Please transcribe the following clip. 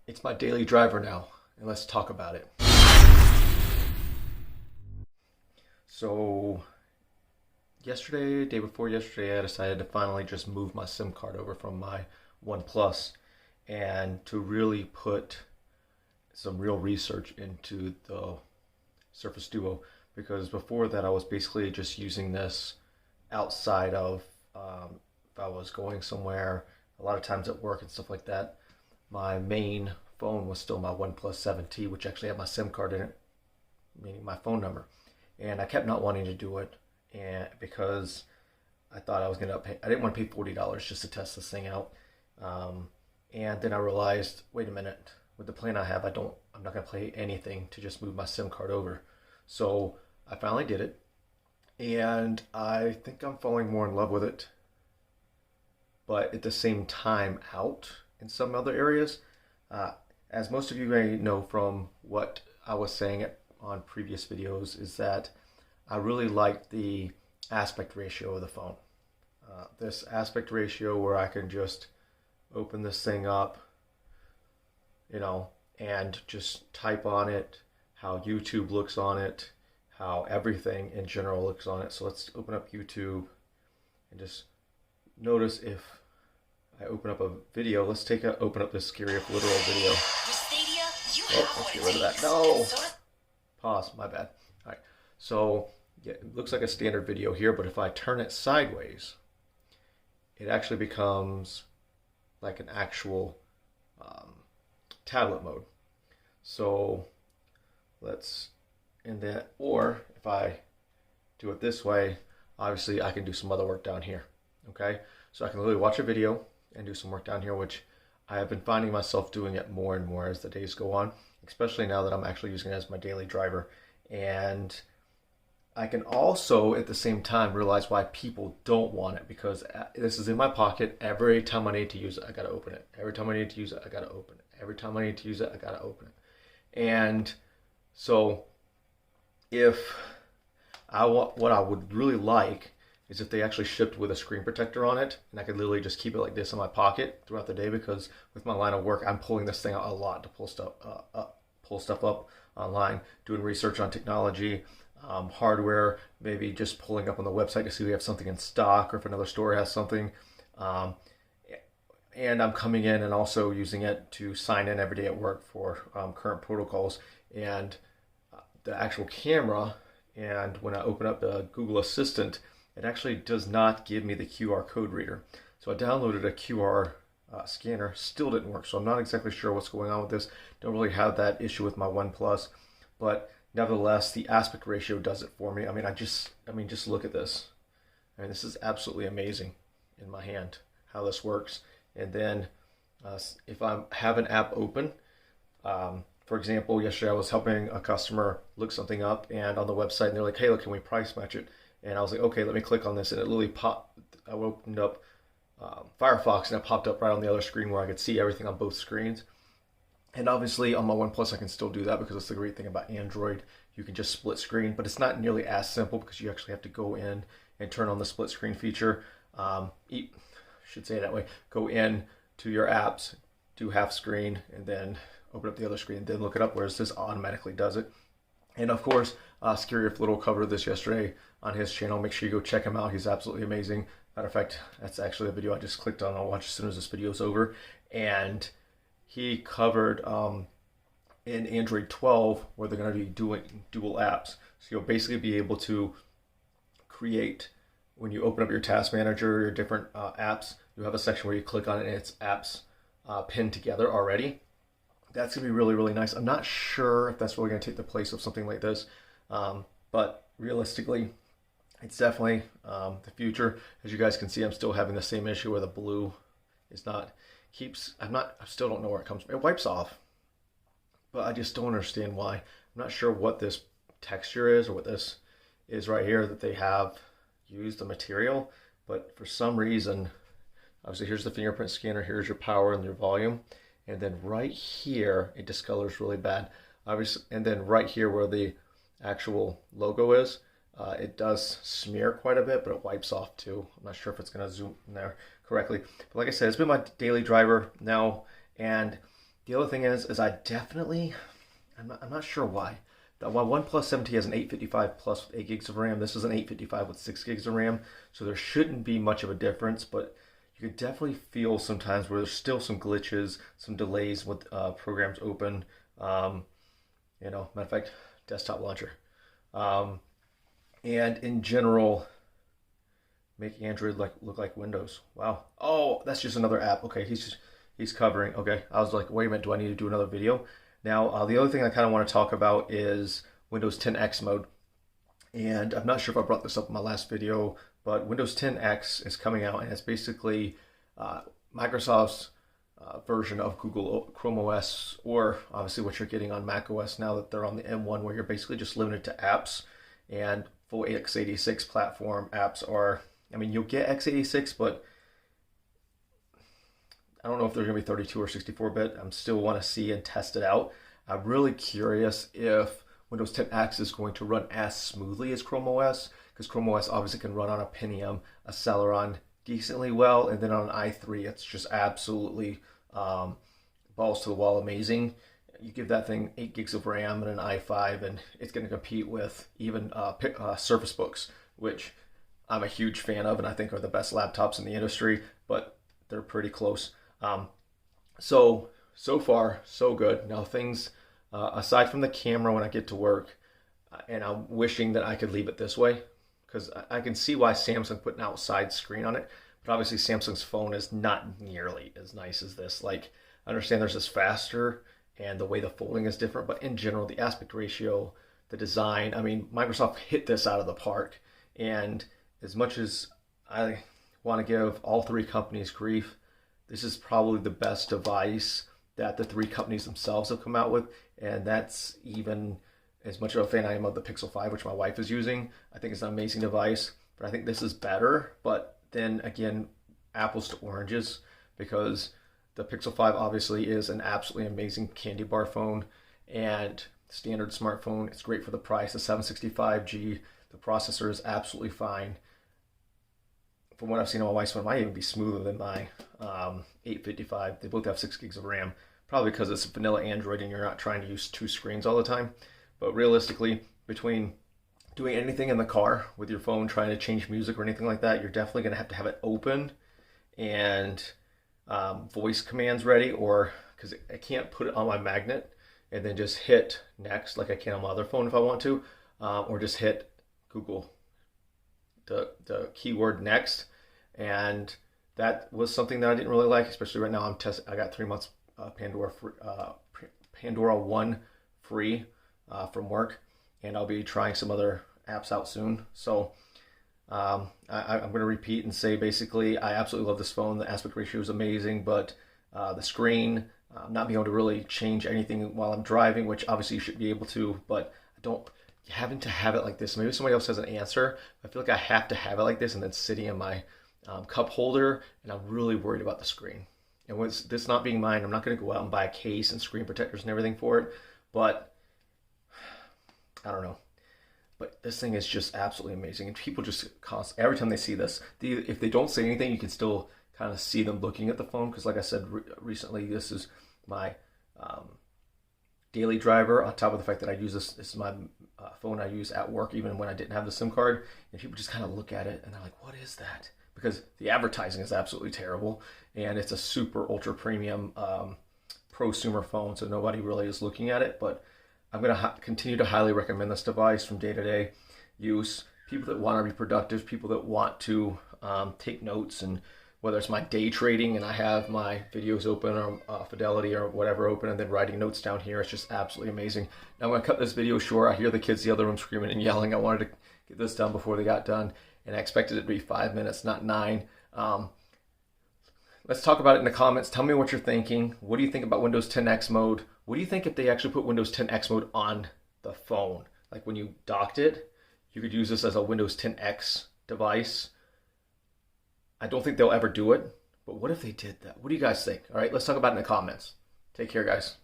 It's my daily driver now, and let's talk about it. So, yesterday, day before yesterday, I decided to finally just move my SIM card over from my OnePlus and to really put some real research into the Surface Duo, because before that I was basically just using this outside of if I was going somewhere, a lot of times at work and stuff like that. My main phone was still my OnePlus 7T, which actually had my SIM card in it, meaning my phone number. And I kept not wanting to do it, and because I thought I was gonna pay, I didn't want to pay $40 just to test this thing out. And then I realized, wait a minute, with the plan I have, I'm not gonna pay anything to just move my SIM card over. So I finally did it, and I think I'm falling more in love with it, but at the same time out in some other areas. As most of you may know from what I was saying on previous videos, is that I really like the aspect ratio of the phone. This aspect ratio where I can just open this thing up, and just type on it, how YouTube looks on it, how everything in general looks on it. So let's open up YouTube and just notice if I open up a video. Let's open up this scary if literal video. Let's get rid of that. No! Pause, my bad. All right, so yeah, it looks like a standard video here, but if I turn it sideways, it actually becomes like an actual tablet mode. So or if I do it this way, obviously I can do some other work down here, okay? So I can literally watch a video and do some work down here, which I have been finding myself doing it more and more as the days go on, especially now that I'm actually using it as my daily driver. And I can also at the same time realize why people don't want it, because this is in my pocket. Every time I need to use it, I gotta open it. Every time I need to use it, I gotta open it. Every time I need to use it, I gotta open it. And so what I would really like is if they actually shipped with a screen protector on it, and I could literally just keep it like this in my pocket throughout the day, because with my line of work, I'm pulling this thing out a lot to pull stuff up online, doing research on technology, hardware, maybe just pulling up on the website to see if we have something in stock or if another store has something. And I'm coming in and also using it to sign in every day at work for current protocols and the actual camera. And when I open up the Google Assistant, it actually does not give me the QR code reader. So I downloaded a QR scanner, still didn't work. So I'm not exactly sure what's going on with this. Don't really have that issue with my OnePlus, but nevertheless, the aspect ratio does it for me. Just look at this. This is absolutely amazing in my hand, how this works. And then if I have an app open, for example, yesterday I was helping a customer look something up, and on the website, and they're like, hey, look, can we price match it? And I was like, okay, let me click on this, and it literally popped. I opened up Firefox, and it popped up right on the other screen where I could see everything on both screens. And obviously on my OnePlus I can still do that, because that's the great thing about Android. You can just split screen, but it's not nearly as simple, because you actually have to go in and turn on the split screen feature. Should say it that way. Go in to your apps, do half screen, and then open up the other screen, and then look it up, whereas this automatically does it. And of course, Scary if Little covered this yesterday on his channel. Make sure you go check him out. He's absolutely amazing. Matter of fact, that's actually the video I just clicked on. I'll watch as soon as this video is over. And he covered in Android 12 where they're going to be doing dual apps. So you'll basically be able to create, when you open up your task manager, your different apps, you have a section where you click on it and it's apps pinned together already. That's going to be really, really nice. I'm not sure if that's really going to take the place of something like this, but realistically, it's definitely the future. As you guys can see, I'm still having the same issue where the blue is not, I still don't know where it comes from. It wipes off, but I just don't understand why. I'm not sure what this texture is or what this is right here that they have used the material, but for some reason, obviously here's the fingerprint scanner, here's your power and your volume. And then right here, it discolors really bad. Obviously, and then right here where the actual logo is, it does smear quite a bit, but it wipes off too. I'm not sure if it's gonna zoom in there correctly. But like I said, it's been my daily driver now, and The other thing is I definitely, I'm not sure why. While OnePlus 7T has an 855 plus with 8 gigs of RAM, this is an 855 with 6 gigs of RAM, so there shouldn't be much of a difference, but you could definitely feel sometimes where there's still some glitches, some delays with programs open. Matter of fact, desktop launcher. Um, and in general, make Android look like Windows. Wow. Oh, that's just another app. Okay, he's covering. Okay, I was like, wait a minute, do I need to do another video? Now, the other thing I kind of want to talk about is Windows 10X mode. And I'm not sure if I brought this up in my last video, but Windows 10X is coming out, and it's basically Microsoft's version of Google Chrome OS, or obviously what you're getting on Mac OS now that they're on the M1, where you're basically just limited to apps. And full x86 platform apps are, I mean, you'll get x86, but I don't know if they're going to be 32 or 64-bit. I'm still want to see and test it out. I'm really curious if Windows 10X is going to run as smoothly as Chrome OS, because Chrome OS obviously can run on a Pentium, a Celeron decently well, and then on an i3, it's just absolutely balls to the wall amazing. You give that thing 8 gigs of RAM and an i5, and it's going to compete with even Surface Books, which I'm a huge fan of and I think are the best laptops in the industry, but they're pretty close. So far, so good. Now things, aside from the camera when I get to work, and I'm wishing that I could leave it this way, because I can see why Samsung put an outside screen on it, but obviously Samsung's phone is not nearly as nice as this. Like, I understand there's this faster, and the way the folding is different, but in general, the aspect ratio, the design, I mean, Microsoft hit this out of the park, and as much as I want to give all three companies grief, this is probably the best device that the three companies themselves have come out with, and that's even as much of a fan I am of the Pixel 5, which my wife is using. I think it's an amazing device, but I think this is better. But then again, apples to oranges, because the Pixel 5 obviously is an absolutely amazing candy bar phone and standard smartphone. It's great for the price. The 765G, the processor is absolutely fine. From what I've seen on my wife's phone, it might even be smoother than my 855. They both have 6 gigs of RAM, probably because it's vanilla Android and you're not trying to use two screens all the time. But realistically, between doing anything in the car with your phone, trying to change music or anything like that, you're definitely going to have it open and voice commands ready, or because I can't put it on my magnet and then just hit next like I can on my other phone if I want to, or just hit Google, the keyword next. And that was something that I didn't really like, especially right now. I got 3 months Pandora 1 free from work, and I'll be trying some other apps out soon. So I'm going to repeat and say basically I absolutely love this phone. The aspect ratio is amazing, but the screen, not being able to really change anything while I'm driving, which obviously you should be able to, but I don't, having to have it like this. Maybe somebody else has an answer. I feel like I have to have it like this and then sitting in my cup holder, and I'm really worried about the screen. And with this not being mine, I'm not going to go out and buy a case and screen protectors and everything for it, but I don't know. But this thing is just absolutely amazing, and people just every time they see this, if they don't say anything, you can still kind of see them looking at the phone, because like I said recently, this is my daily driver, on top of the fact that I use this is my phone I use at work even when I didn't have the SIM card, and people just kind of look at it and they're like, what is that? Because the advertising is absolutely terrible, and it's a super ultra premium prosumer phone, so nobody really is looking at it. But I'm going to continue to highly recommend this device from day-to-day use. People that want to be productive, people that want to take notes, and whether it's my day trading and I have my videos open, or Fidelity or whatever open, and then writing notes down here, it's just absolutely amazing. Now I'm going to cut this video short. I hear the kids in the other room screaming and yelling. I wanted to get this done before they got done, and I expected it to be 5 minutes, not 9. Let's talk about it in the comments. Tell me what you're thinking. What do you think about Windows 10X mode? What do you think if they actually put Windows 10X mode on the phone? Like when you docked it, you could use this as a Windows 10X device. I don't think they'll ever do it, but what if they did that? What do you guys think? All right, let's talk about it in the comments. Take care, guys.